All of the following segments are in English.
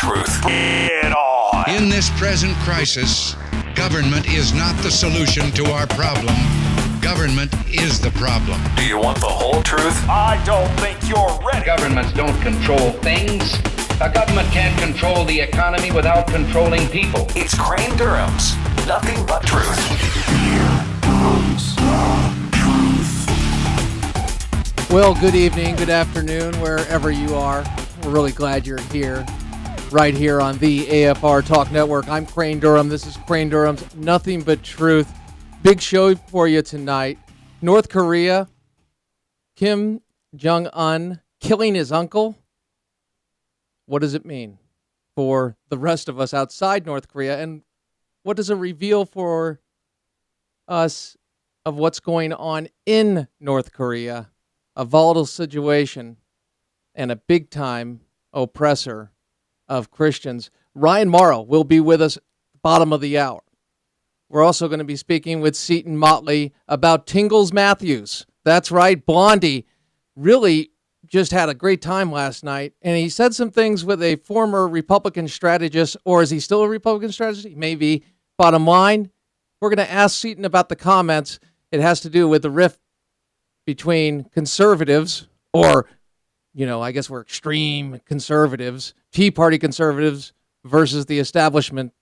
truth. Get on. In this present crisis, government is not the solution to our problem. Government is the problem. Do you want the whole truth? I don't think you're ready. Governments don't control things. A government can't control the economy without controlling people. It's Crane Durham's Nothing But Truth. Well, good evening, good afternoon, wherever you are. We're really glad you're here, right here on the AFR Talk Network. I'm Crane Durham. This is Crane Durham's Nothing But Truth. Big show for you tonight. North Korea, Kim Jong-un killing his uncle. What does it mean for the rest of us outside North Korea? And what does it reveal for us of what's going on in North Korea? A volatile situation and a big-time oppressor of Christians. Ryan Morrow will be with us bottom of the hour. We're also going to be speaking with Seton Motley about Tingles Matthews. That's right, Blondie really just had a great time last night, and he said some things with a former Republican strategist, or is he still a Republican strategist? Maybe. Bottom line, we're going to ask Seton about the comments. It has to do with the rift between conservatives, or, I guess we're extreme conservatives, Tea Party conservatives versus the establishment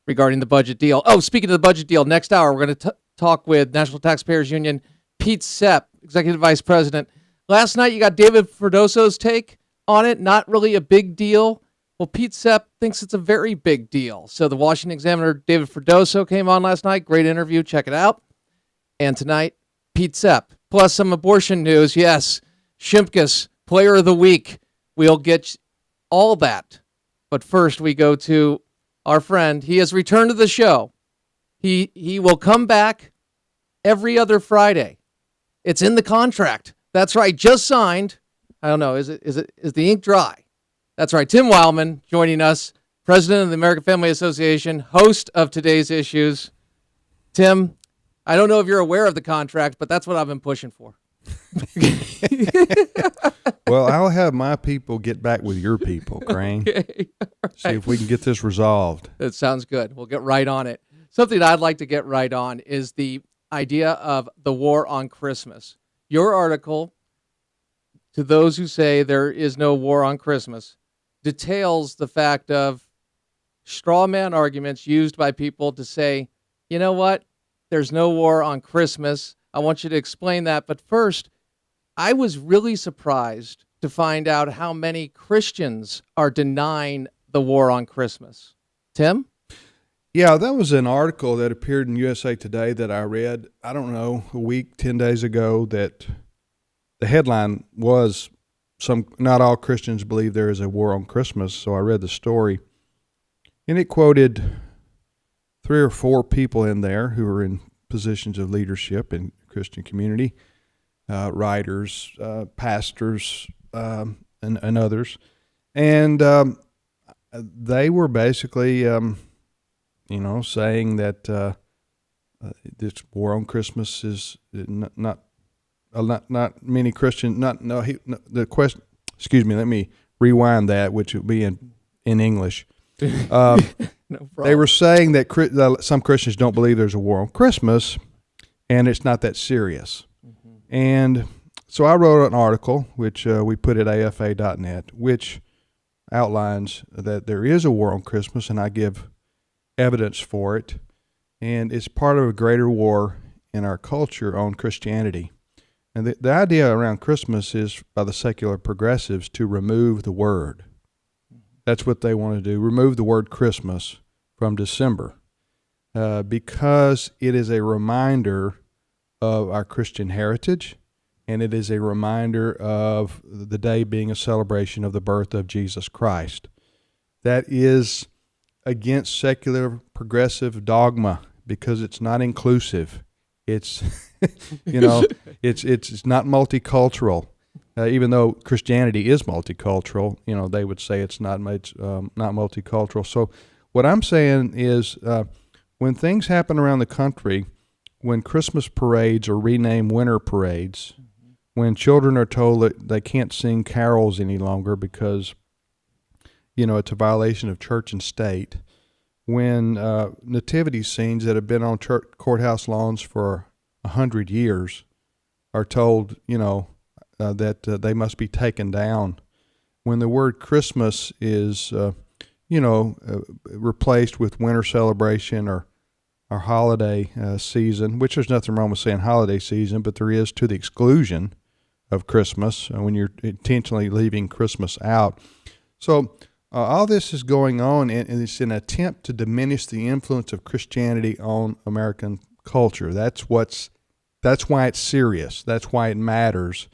regarding the budget deal. Oh, speaking of the budget deal, next hour we're going to talk with National Taxpayers Union, Pete Sepp, Executive Vice President. Last night you got David Fredosso's take on it, not really a big deal. Well, Pete Sepp thinks it's a very big deal. So the Washington Examiner, David Fredoso, came on last night. Great interview. Check it out. And tonight, Pete Sepp. Plus some abortion news. Yes, Shimkus, Player of the Week. We'll get all that. But first, we go to our friend. He has returned to the show. He will come back every other Friday. It's in the contract. That's right, just signed. I don't know, is the ink dry? That's right, Tim Wildmon joining us, president of the American Family Association, host of Today's Issues. Tim, I don't know if you're aware of the contract, but that's what I've been pushing for. Well, I'll have my people get back with your people, Crane. Okay. Right. See if we can get this resolved. That sounds good. We'll get right on it. Something I'd like to get right on is the idea of the war on Christmas. Your article, to those who say there is no war on Christmas, details the fact of straw man arguments used by people to say, you know what? There's no war on Christmas. I want you to explain that. But first, I was really surprised to find out how many Christians are denying the war on Christmas. Tim? Yeah, that was an article that appeared in USA Today that I read, I don't know, a week, 10 days ago, that the headline was, not all Christians believe there is a war on Christmas. So I read the story, and it quoted 3 or 4 people in there who are in positions of leadership in the Christian community, writers, pastors, and others. And they were basically, saying that this war on Christmas is not many Christians. The question. Excuse me. Let me rewind that, which will be in English. No they were saying that some Christians don't believe there's a war on Christmas, and it's not that serious. Mm-hmm. And so I wrote an article, which we put at afa.net, which outlines that there is a war on Christmas, and I give evidence for it. And it's part of a greater war in our culture on Christianity. And the idea around Christmas is, by the secular progressives, to remove the word. That's what they want to do, remove the word Christmas from December, because it is a reminder of our Christian heritage, and it is a reminder of the day being a celebration of the birth of Jesus Christ. That is against secular progressive dogma, because it's not inclusive. It's, it's not multicultural. Even though Christianity is multicultural, they would say it's not multicultural. So what I'm saying is when things happen around the country, when Christmas parades are renamed winter parades, when children are told that they can't sing carols any longer because, it's a violation of church and state when nativity scenes that have been on courthouse lawns for 100 years are told, that they must be taken down. When the word Christmas is, replaced with winter celebration or holiday season, which there's nothing wrong with saying holiday season, but there is to the exclusion of Christmas when you're intentionally leaving Christmas out. So all this is going on, and it's an attempt to diminish the influence of Christianity on American culture. That's why it's serious. That's why it matters.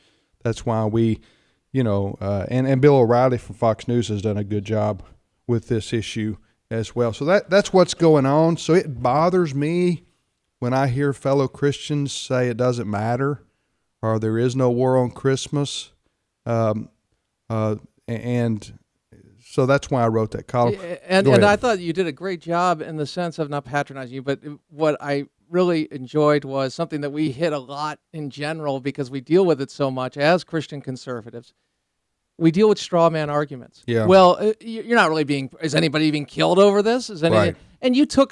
That's why we, and Bill O'Reilly from Fox News has done a good job with this issue as well. So that's what's going on. So it bothers me when I hear fellow Christians say it doesn't matter or there is no war on Christmas. And so that's why I wrote that column. And I thought you did a great job in the sense of not patronizing you, but what I really enjoyed was something that we hit a lot in general because we deal with it so much as Christian conservatives. We deal with straw man arguments. Yeah. Well, you're not really is anybody being killed over this? Right. And you took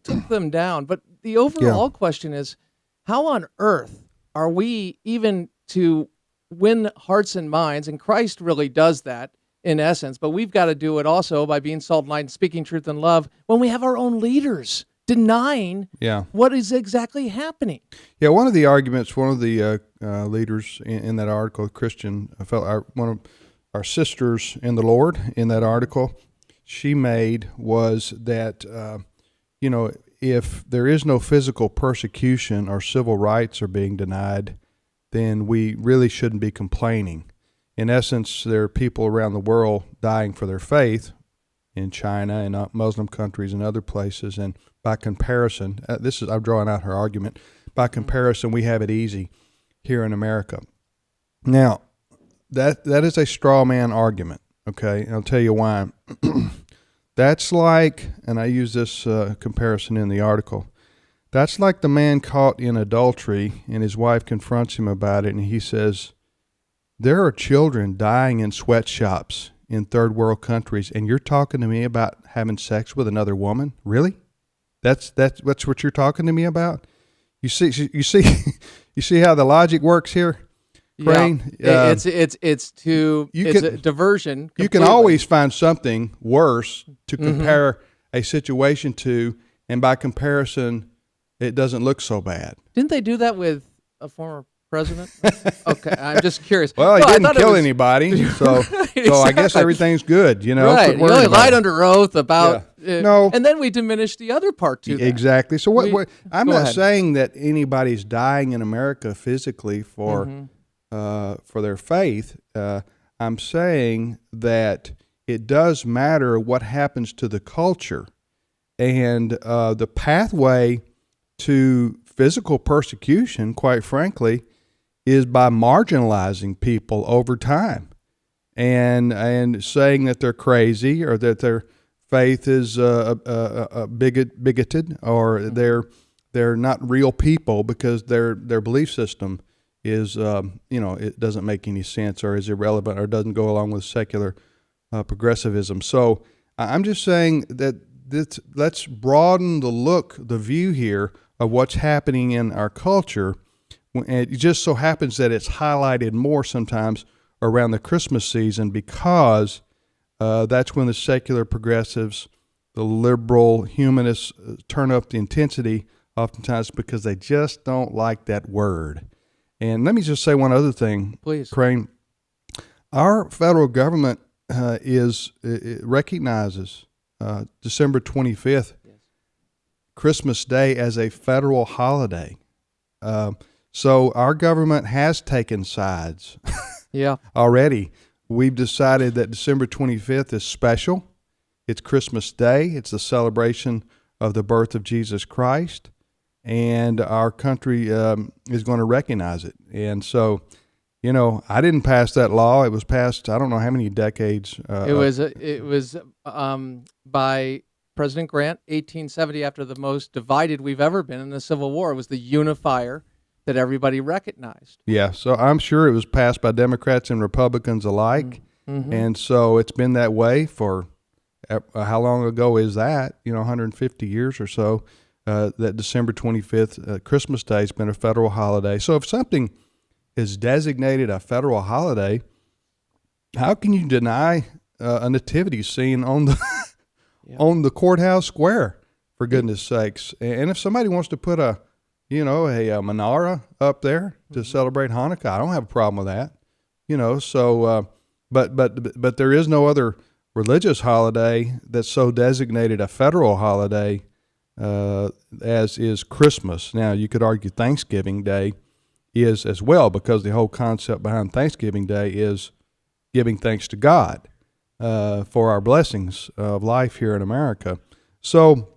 them down. But the overall question is, how on earth are we even to win hearts and minds? And Christ really does that in essence, but we've got to do it also by being salt and light and speaking truth and love when we have our own leaders denying what is exactly happening. Yeah, one of the arguments, one of the leaders in that article, Christian, one of our sisters in the Lord in that article, she made was that, if there is no physical persecution or civil rights are being denied, then we really shouldn't be complaining. In essence, there are people around the world dying for their faith in China and Muslim countries and other places, and by comparison, I'm drawing out her argument, by comparison, we have it easy here in America. Now, that is a straw man argument, okay? And I'll tell you why. That's like, and I use this comparison in the article, that's like the man caught in adultery and his wife confronts him about it and he says, there are children dying in sweatshops in third world countries, and you're talking to me about having sex with another woman? Really? That's what you're talking to me about? You see how the logic works here, Crane? Yeah, it's a diversion. Completely. You can always find something worse to compare a situation to, and by comparison, it doesn't look so bad. Didn't they do that with a former president? Okay, I'm just curious. Well, he didn't kill anybody, so so I guess everything's good. Right? You only lied under oath about no, and then we diminished the other part too. Exactly. So what I'm not saying that anybody's dying in America physically for their faith. I'm saying that it does matter what happens to the culture, and the pathway to physical persecution, quite frankly, is by marginalizing people over time and saying that they're crazy or that their faith is bigoted or they're not real people because their belief system is it doesn't make any sense or is irrelevant or doesn't go along with secular progressivism. So I'm just saying that let's broaden the view here of what's happening in our culture. And it just so happens that it's highlighted more sometimes around the Christmas season because that's when the secular progressives, the liberal humanists turn up the intensity oftentimes because they just don't like that word. And let me just say one other thing, please, Crane. Our federal government recognizes December 25th, Christmas Day, as a federal holiday. So our government has taken sides. Already. We've decided that December 25th is special. It's Christmas Day. It's the celebration of the birth of Jesus Christ. And our country is going to recognize it. And so, I didn't pass that law. It was passed, I don't know how many decades. It was by President Grant, 1870, after the most divided we've ever been in the Civil War. It was the unifier that everybody recognized. Yeah, so I'm sure it was passed by Democrats and Republicans alike. And so it's been that way for how long ago is that? 150 years or so. That December 25th, Christmas Day, has been a federal holiday. So if something is designated a federal holiday, how can you deny a nativity scene on the on the courthouse square? For goodness sakes! And if somebody wants to put a menorah up there to celebrate Hanukkah, I don't have a problem with that. So but there is no other religious holiday that's so designated a federal holiday as is Christmas. Now, you could argue Thanksgiving Day is as well, because the whole concept behind Thanksgiving Day is giving thanks to God for our blessings of life here in America. So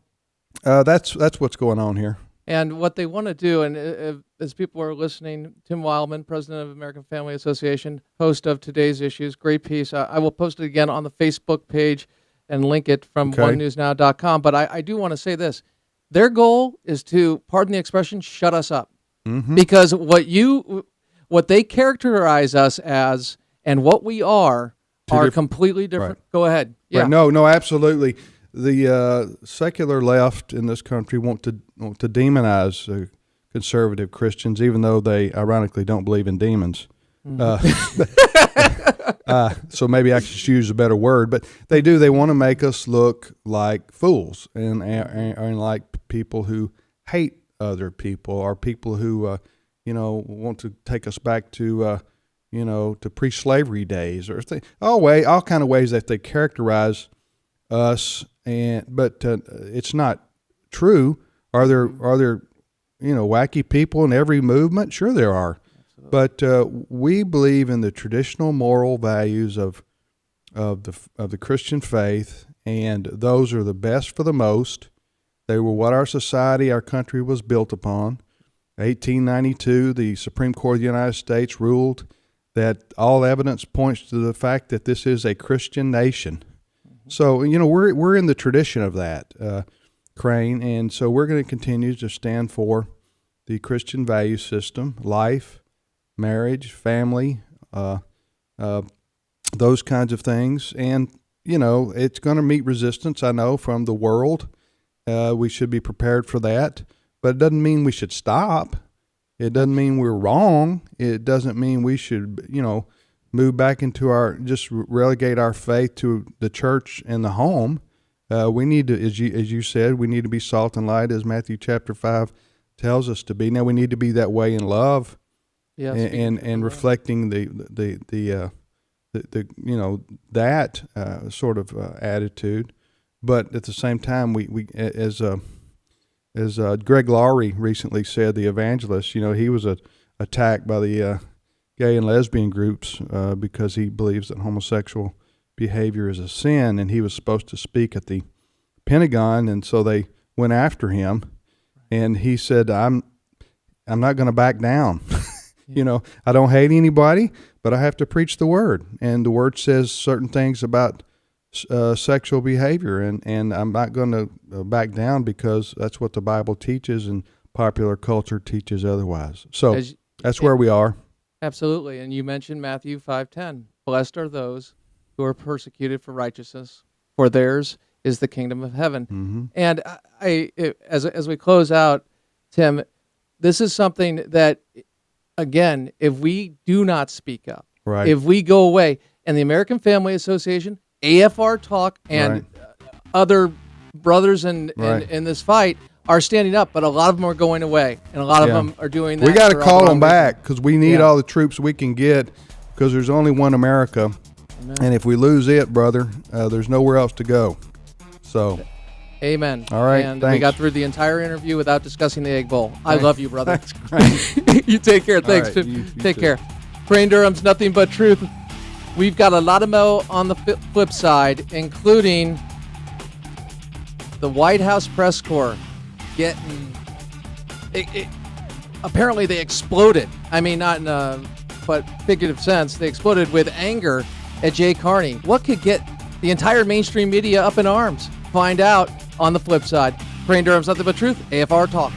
that's what's going on here. And what they want to do, and as people are listening, Tim Wildmon, president of American Family Association, host of Today's Issues, great piece. I will post it again on the Facebook page and link it from onenewsnow.com. But I do want to say this. Their goal is to, pardon the expression, shut us up. Mm-hmm. Because what they characterize us as and what we are completely different. Right. Go ahead. Yeah. Right. No, absolutely. The secular left in this country want to demonize conservative Christians, even though they ironically don't believe in demons. So maybe I should use a better word, but they do. They want to make us look like fools and like people who hate other people, or people who want to take us back to to pre-slavery days, or all kind of ways that they characterize us. But it's not true. Are there wacky people in every movement? Sure there are. Absolutely. But we believe in the traditional moral values of the Christian faith, and those are the best for the most. They were what our society, our country was built upon. 1892, the Supreme Court of the United States ruled that all evidence points to the fact that this is a Christian nation. So, we're in the tradition of that, Crane, and so we're going to continue to stand for the Christian value system, life, marriage, family, those kinds of things. And, it's going to meet resistance, I know, from the world. We should be prepared for that, but it doesn't mean we should stop. It doesn't mean we're wrong. It doesn't mean we should, move back into just relegate our faith to the church and the home. We need to, as you said, we need to be salt and light, as Matthew chapter 5 tells us to be. Now we need to be that way in love, yes, and reflecting the that sort of attitude. But at the same time, we as Greg Laurie recently said, the evangelist, he was attacked by the gay and lesbian groups because he believes that homosexual behavior is a sin, and he was supposed to speak at the Pentagon, and so they went after him, and he said, I'm not going to back down. I don't hate anybody, but I have to preach the word, and the word says certain things about sexual behavior, and I'm not going to back down, because that's what the Bible teaches, and popular culture teaches otherwise. So that's where we are. Absolutely. And you mentioned Matthew 5:10. Blessed are those who are persecuted for righteousness, for theirs is the kingdom of heaven. Mm-hmm. And as we close out, Tim, this is something that, again, if we do not speak up, right, if we go away, and the American Family Association, AFR Talk, and other brothers in this fight are standing up, but a lot of them are going away, and a lot of them are doing that. We got to call them back, because we need all the troops we can get, because there's only one America. Amen. And if we lose it, brother, there's nowhere else to go. So, amen. All right, and thanks. We got through the entire interview without discussing the Egg Bowl. Thanks. I love you, brother. That's great. You take care. Thanks. Right, you take too. care. Crane Durham's Nothing But Truth. We've got a lot of mo on the flip side, including the White House press corps getting apparently they exploded. I mean, not in a but figurative sense. They exploded with anger at Jay Carney. What could get the entire mainstream media up in arms? Find out on the flip side. Crane Durham's Nothing But Truth, AFR Talk.